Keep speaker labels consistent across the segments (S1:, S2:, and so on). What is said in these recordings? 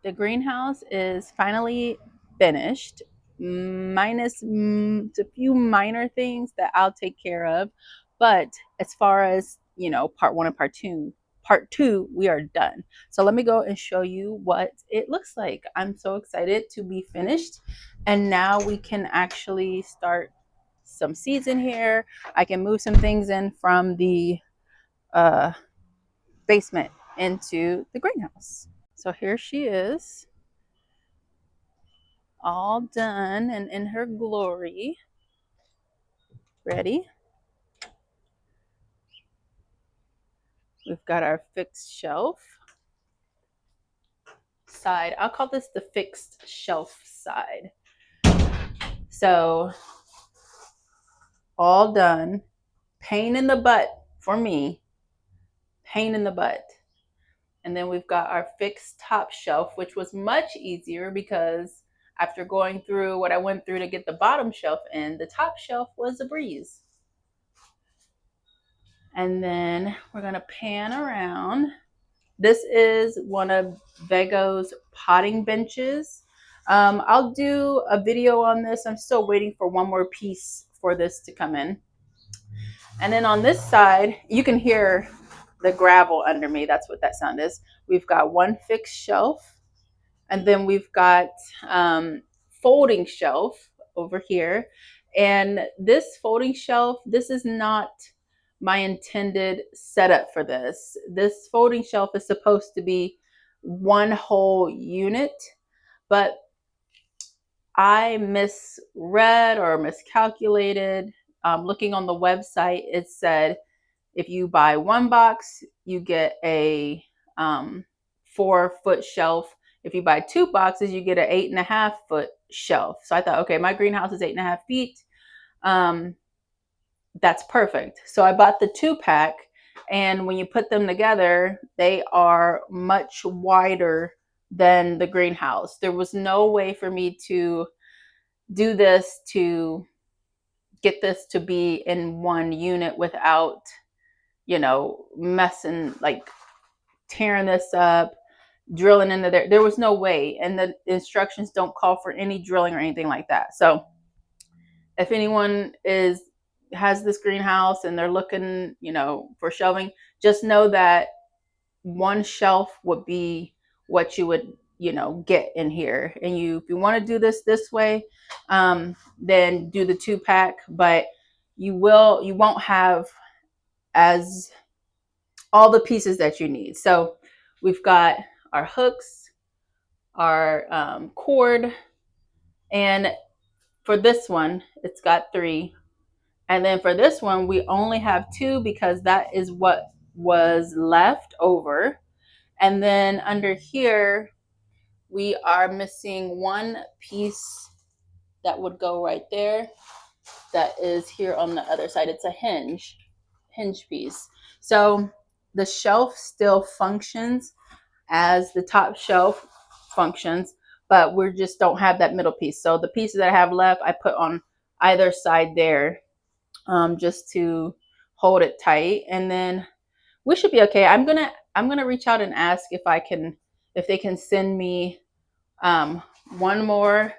S1: The greenhouse is finally finished, minus a few minor things that I'll take care of. But as far as, part one and part two, we are done. So let me go and show you what it looks like. I'm so excited to be finished. And now we can actually start some seeds in here. I can move some things in from the uh, basement into the greenhouse. So here she is, all done and in her glory. Ready? We've got our fixed shelf side. I'll call this the fixed shelf side. So all done. Pain in the butt for me. Pain in the butt. And then we've got our fixed top shelf, which was much easier because after going through what I went through to get the bottom shelf in, the top shelf was a breeze. And then we're going to pan around. This is one of Vego's potting benches. I'll do a video on this. I'm still waiting for one more piece for this to come in. And then on this side, you can hear the gravel under me. That's what that sound is. We've got one fixed shelf, and then we've got folding shelf over here. And this folding shelf, this is not my intended setup for this. This folding shelf is supposed to be one whole unit, but I misread or miscalculated. Looking on the website, it said if you buy one box, you get a 4-foot shelf. If you buy 2 boxes, you get an 8.5-foot shelf. So I thought, okay, my greenhouse is 8.5 feet. That's perfect. So I bought the 2-pack, and when you put them together, they are much wider than the greenhouse. There was no way for me to do this, to get this to be in one unit without, messing, like tearing this up, drilling into there. There was no way. And the instructions don't call for any drilling or anything like that. So if anyone has this greenhouse and they're looking, for shelving, just know that one shelf would be what you would, get in here. And if you want to do this way, then do the 2-pack, but you won't have as all the pieces that you need. So we've got our hooks, our cord, and for this one, it's got 3. And then for this one, we only have 2 because that is what was left over. And then under here, we are missing one piece that would go right there. That is here on the other side. It's a hinge piece. So the shelf still functions as the top shelf functions, but we just don't have that middle piece. So the pieces that I have left, I put on either side there, just to hold it tight. And then we should be okay. I'm gonna reach out and ask if they can send me one more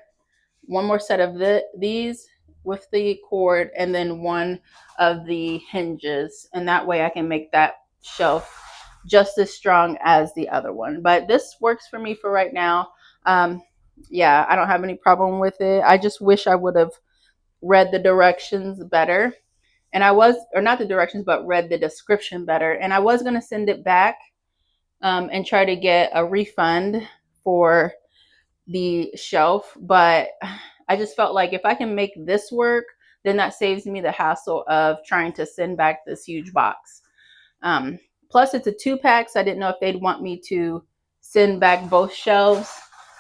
S1: set of these with the cord, and then one of the hinges, and that way I can make that shelf just as strong as the other one. But this works for me for right now. Yeah, I don't have any problem with it. I just wish I would have read the directions better. And or not the directions, but read the description better. And I was going to send it back and try to get a refund for the shelf, but I just felt like if I can make this work, then that saves me the hassle of trying to send back this huge box. Plus it's a 2-pack, so I didn't know if they'd want me to send back both shelves.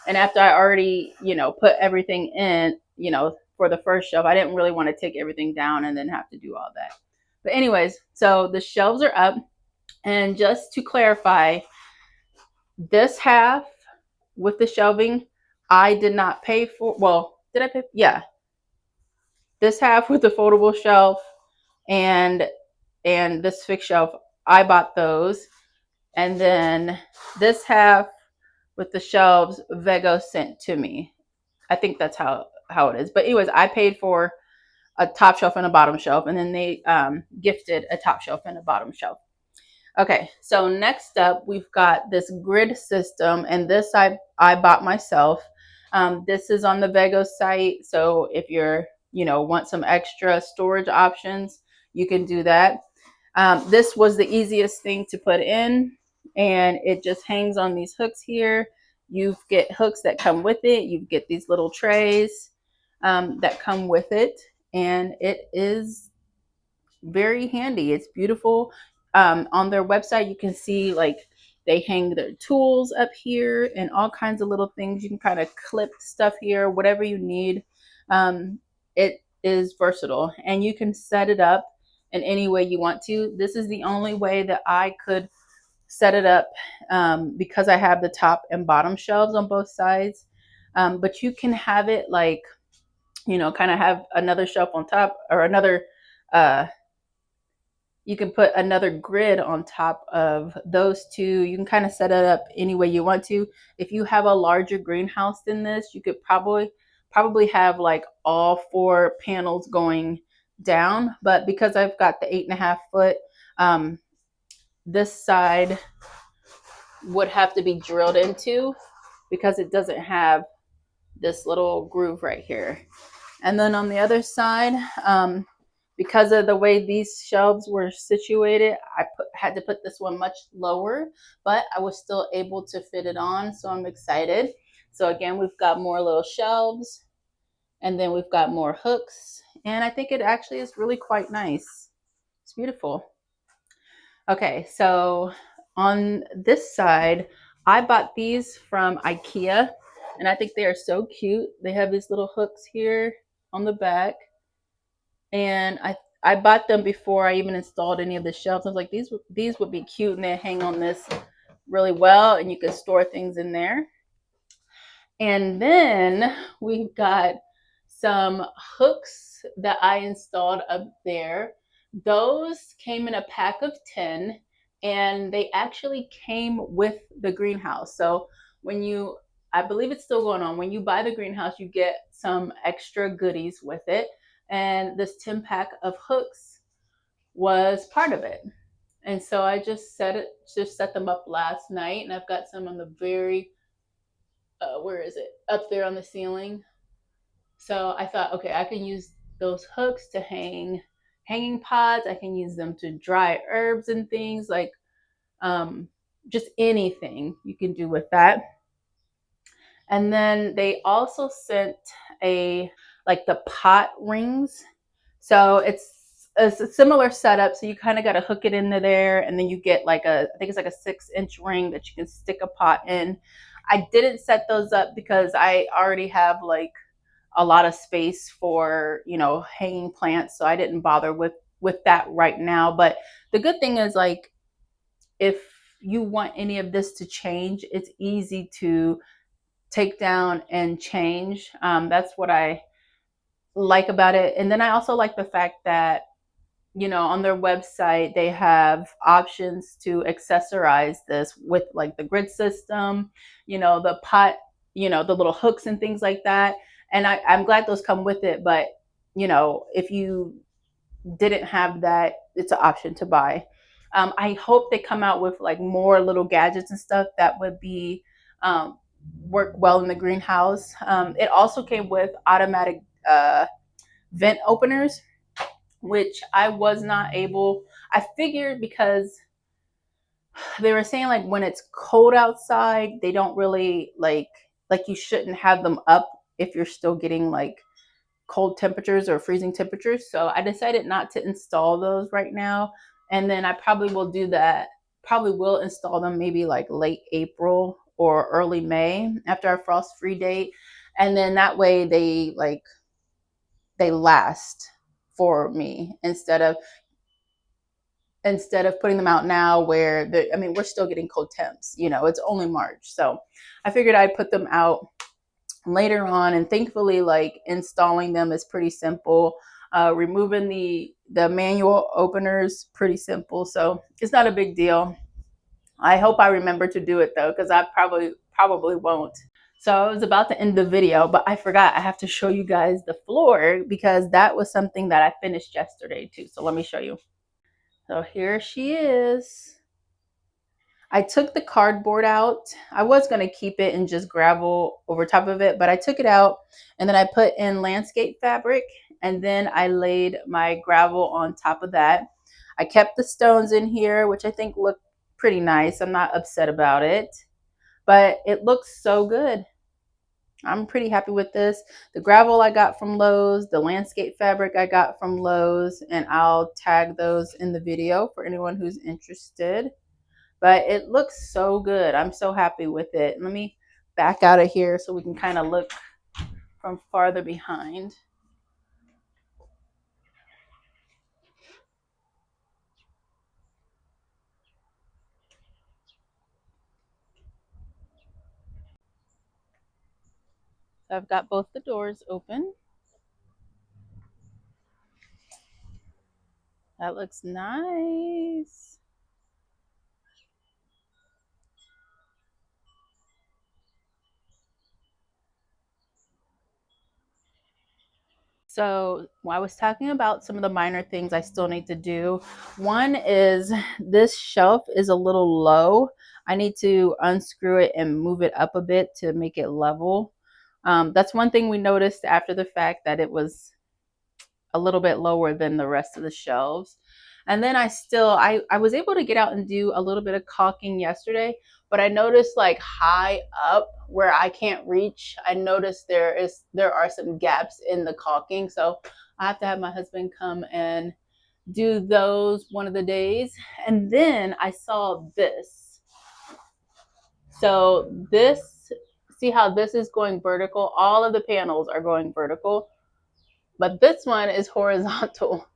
S1: And after I already, put everything in, for the first shelf, I didn't really want to take everything down and then have to do all that. But anyways, so the shelves are up. And just to clarify, this half with the shelving, I did not pay for. Well, did I pay? Yeah. This half with the foldable shelf and this fixed shelf, I bought those. And then this half with the shelves Vego sent to me. I think that's how it is. But anyways, I paid for a top shelf and a bottom shelf, and then they gifted a top shelf and a bottom shelf. Okay, so next up, we've got this grid system, and this I bought myself. This is on the Vego site, so if you're, want some extra storage options, you can do that. This was the easiest thing to put in, and it just hangs on these hooks here. You get hooks that come with it. You get these little trays that come with it, and it is very handy. It's beautiful. On their website, you can see like they hang their tools up here and all kinds of little things. You can kind of clip stuff here, whatever you need. It is versatile, and you can set it up in any way you want to. This is the only way that I could set it up because I have the top and bottom shelves on both sides. But you can have it like, kind of have another shelf on top, or another you can put another grid on top of those two. You can kind of set it up any way you want to. If you have a larger greenhouse than this, you could probably have like all 4 panels going down. But because I've got the 8.5 foot, this side would have to be drilled into because it doesn't have this little groove right here. And then on the other side, because of the way these shelves were situated, I had to put this one much lower, but I was still able to fit it on, so I'm excited. So again, we've got more little shelves, and then we've got more hooks, and I think it actually is really quite nice. It's beautiful. Okay, so on this side, I bought these from IKEA, and I think they are so cute. They have these little hooks here on the back, and I bought them before I even installed any of the shelves. I was like, these would be cute, and they hang on this really well, and you can store things in there. And then we've got some hooks that I installed up there. Those came in a pack of 10, and they actually came with the greenhouse. So I believe it's still going on. When you buy the greenhouse, you get some extra goodies with it. And this 10 pack of hooks was part of it. And so I just set them up last night, and I've got some on the very, where is it? Up there on the ceiling. So I thought, okay, I can use those hooks to hang hanging pots. I can use them to dry herbs and things, like just anything you can do with that. And then they also sent like the pot rings. So it's a similar setup. So you kind of got to hook it into there, and then you get like I think it's like a 6-inch ring that you can stick a pot in. I didn't set those up because I already have like a lot of space for, hanging plants. So I didn't bother with that right now. But the good thing is, like, if you want any of this to change, it's easy to take down and change. That's what I like about it. And then I also like the fact that, on their website, they have options to accessorize this with like the grid system, the pot, the little hooks and things like that. And I'm glad those come with it. But, if you didn't have that, it's an option to buy. I hope they come out with like more little gadgets and stuff that would be work well in the greenhouse. It also came with automatic vent openers, which I was not able. I figured because they were saying like when it's cold outside, they don't really like you shouldn't have them up if you're still getting like cold temperatures or freezing temperatures. So I decided not to install those right now. And then I probably will do that. Probably will install them maybe like late April or early May after our frost-free date. And then that way they last for me instead of putting them out now where we're still getting cold temps. It's only March. So I figured I'd put them out later on, and thankfully, like, installing them is pretty simple. Removing the manual openers, pretty simple. So it's not a big deal. I hope I remember to do it though, because I probably won't. So I was about to end the video, but I forgot I have to show you guys the floor because that was something that I finished yesterday too. So let me show you. So here she is. I took the cardboard out. I was going to keep it and just gravel over top of it, but I took it out and then I put in landscape fabric and then I laid my gravel on top of that. I kept the stones in here, which I think look pretty nice. I'm not upset about it, but it looks so good. I'm pretty happy with this. The gravel I got from Lowe's, the landscape fabric I got from Lowe's, and I'll tag those in the video for anyone who's interested. But it looks so good. I'm so happy with it. Let me back out of here so we can kind of look from farther behind. So I've got both the doors open. That looks nice. So I was talking about some of the minor things I still need to do. One is this shelf is a little low. I need to unscrew it and move it up a bit to make it level. That's one thing we noticed after the fact, that it was a little bit lower than the rest of the shelves. And then I was able to get out and do a little bit of caulking yesterday, but I noticed like high up where I can't reach, I noticed there are some gaps in the caulking. So I have to have my husband come and do those one of the days. And then I saw this. So this, see how this is going vertical? All of the panels are going vertical, but this one is horizontal.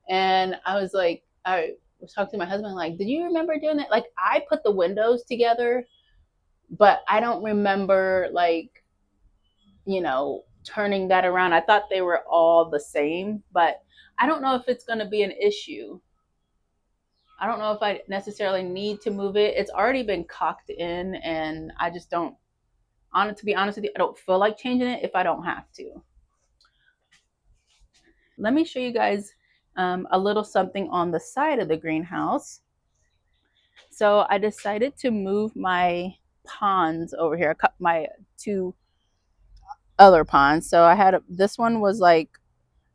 S1: And I was like, I was talking to my husband, like, did you remember doing that? Like, I put the windows together, but I don't remember, like, turning that around. I thought they were all the same, but I don't know if it's going to be an issue. I don't know if I necessarily need to move it. It's already been caulked in, and I just don't, to be honest with you, I don't feel like changing it if I don't have to. Let me show you guys a little something on the side of the greenhouse. So I decided to move my ponds over here, my two other ponds. So I had this one was like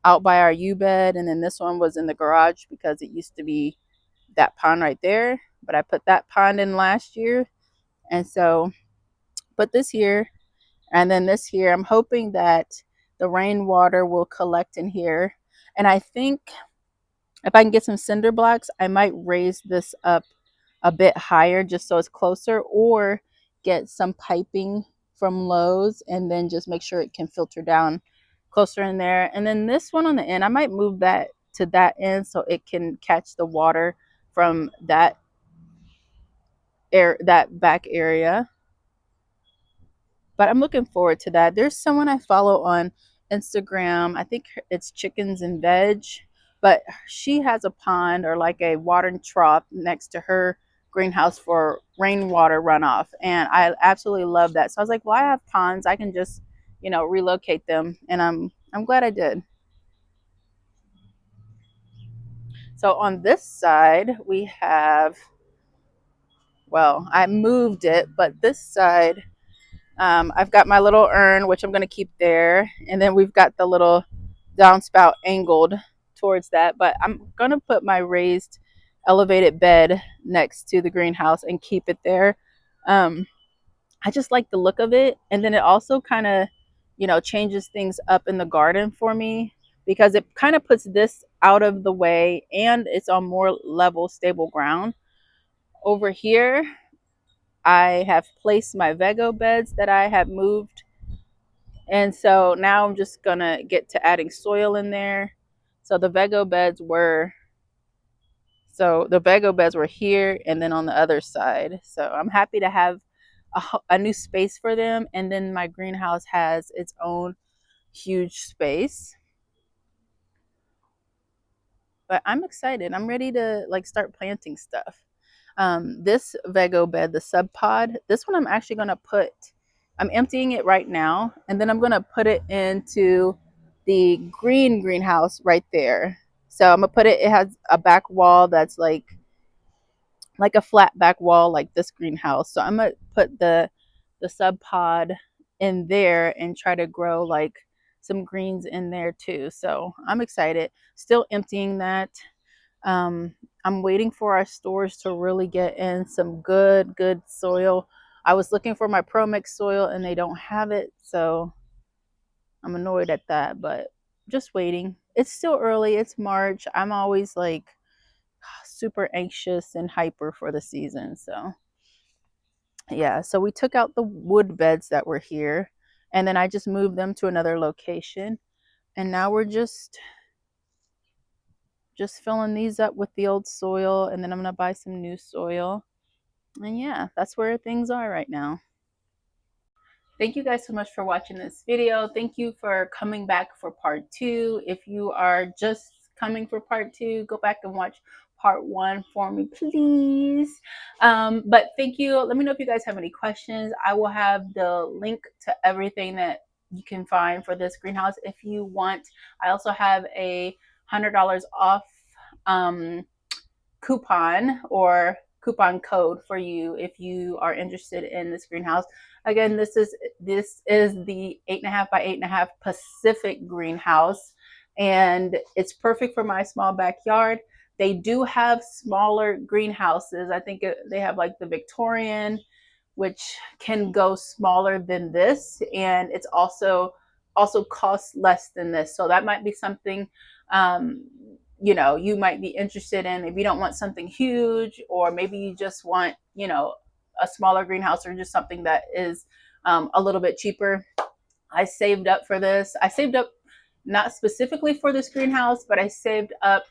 S1: out by our U bed, and then this one was in the garage because it used to be that pond right there. But I put that pond in last year, and so put this here, and then this here. I'm hoping that the rainwater will collect in here, and I think if I can get some cinder blocks, I might raise this up a bit higher just so it's closer, or get some piping from Lowe's and then just make sure it can filter down closer in there. And then this one on the end, I might move that to that end so it can catch the water from that that back area. But I'm looking forward to that. There's someone I follow on Instagram. I think it's Chickens and Veg, but she has a pond or like a watering trough next to her greenhouse for rainwater runoff, and I absolutely love that. So I was like, well, I have ponds, I can just relocate them, and I'm glad I did. So on this side we have, well, I moved it, but this side, I've got my little urn, which I'm going to keep there. And then we've got the little downspout angled towards that. But I'm going to put my raised elevated bed next to the greenhouse and keep it there. I just like the look of it. And then it also kind of, changes things up in the garden for me because it kind of puts this out of the way and it's on more level, stable ground. Over here, I have placed my Vego beds that I have moved. And so now I'm just gonna get to adding soil in there. So the Vego beds were here and then on the other side. So I'm happy to have a new space for them. And then my greenhouse has its own huge space. But I'm excited. I'm ready to like start planting stuff. This Vego bed, the sub pod, this one I'm actually going to put, I'm emptying it right now, and then I'm going to put it into the greenhouse right there. So I'm going to put it, it has a back wall that's like a flat back wall like this greenhouse. So I'm going to put the sub pod in there and try to grow like some greens in there too. So I'm excited. Still emptying that. um, I'm waiting for our stores to really get in some good soil. I was looking for my Pro Mix soil and they don't have it, so I'm annoyed at that, but just waiting. It's still early. It's March. I'm always like super anxious and hyper for the season. So yeah, so we took out the wood beds that were here and then I just moved them to another location. And now we're just filling these up with the old soil, and then I'm going to buy some new soil. And yeah, that's where things are right now. Thank you guys so much for watching this video. Thank you for coming back for part 2. If you are just coming for part 2, go back and watch part 1 for me, please. But thank you. Let me know if you guys have any questions. I will have the link to everything that you can find for this greenhouse if you want. I also have a $100 off coupon or coupon code for you if you are interested in this greenhouse. Again, this is the 8.5 by 8.5 Pacific Greenhouse, and it's perfect for my small backyard. They do have smaller greenhouses. I think they have like the Victorian, which can go smaller than this, and it's also costs less than this. So that might be something you know, you might be interested in. If you don't want something huge, or maybe you just want, you know, a smaller greenhouse, or just something that is a little bit cheaper. I saved up for this. I saved up not specifically for this greenhouse, but I saved up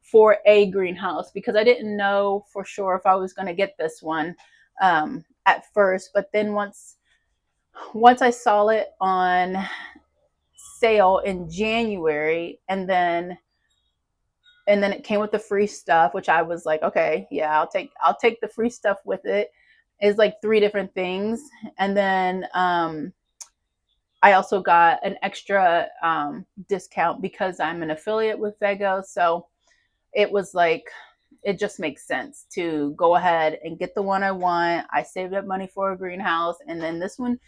S1: for a greenhouse because I didn't know for sure if I was going to get this one at first. But then once I saw it on sale in January, and then it came with the free stuff, which I was like, okay, yeah, I'll take the free stuff with it. It's like 3 different things. And then I also got an extra discount because I'm an affiliate with Vego. So it was like, it just makes sense to go ahead and get the one I want. I saved up money for a greenhouse. And then this one,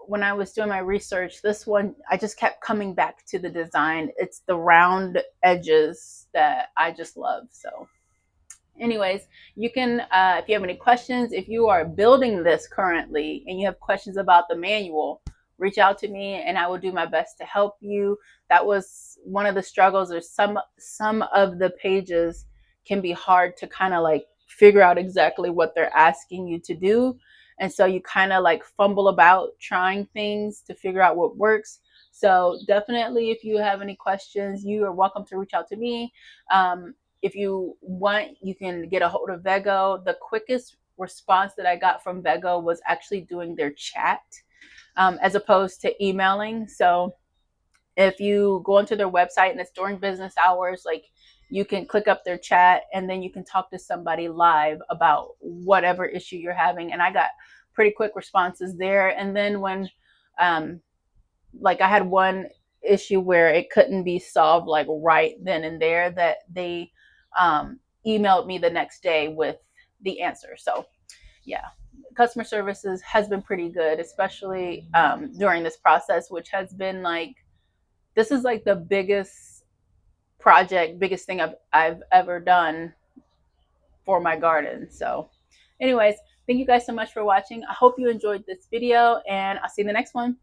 S1: when I was doing my research, this one, I just kept coming back to the design. It's the round edges that I just love. So anyways, you can, if you have any questions, if you are building this currently and you have questions about the manual, reach out to me and I will do my best to help you. That was one of the struggles, or some of the pages can be hard to kind of like figure out exactly what they're asking you to do. And so you kind of like fumble about trying things to figure out what works. So definitely, if you have any questions, you are welcome to reach out to me. If you want, you can get a hold of Vego. The quickest response that I got from Vego was actually doing their chat as opposed to emailing. So if you go onto their website and it's during business hours, like, you can click up their chat and then you can talk to somebody live about whatever issue you're having. And I got pretty quick responses there. And then when, like, I had one issue where it couldn't be solved like right then and there, that they emailed me the next day with the answer. So yeah, customer services has been pretty good, especially during this process, which has been like, this is like the biggest thing I've ever done for my garden. So anyways, thank you guys so much for watching. I hope you enjoyed this video, and I'll see you in the next one.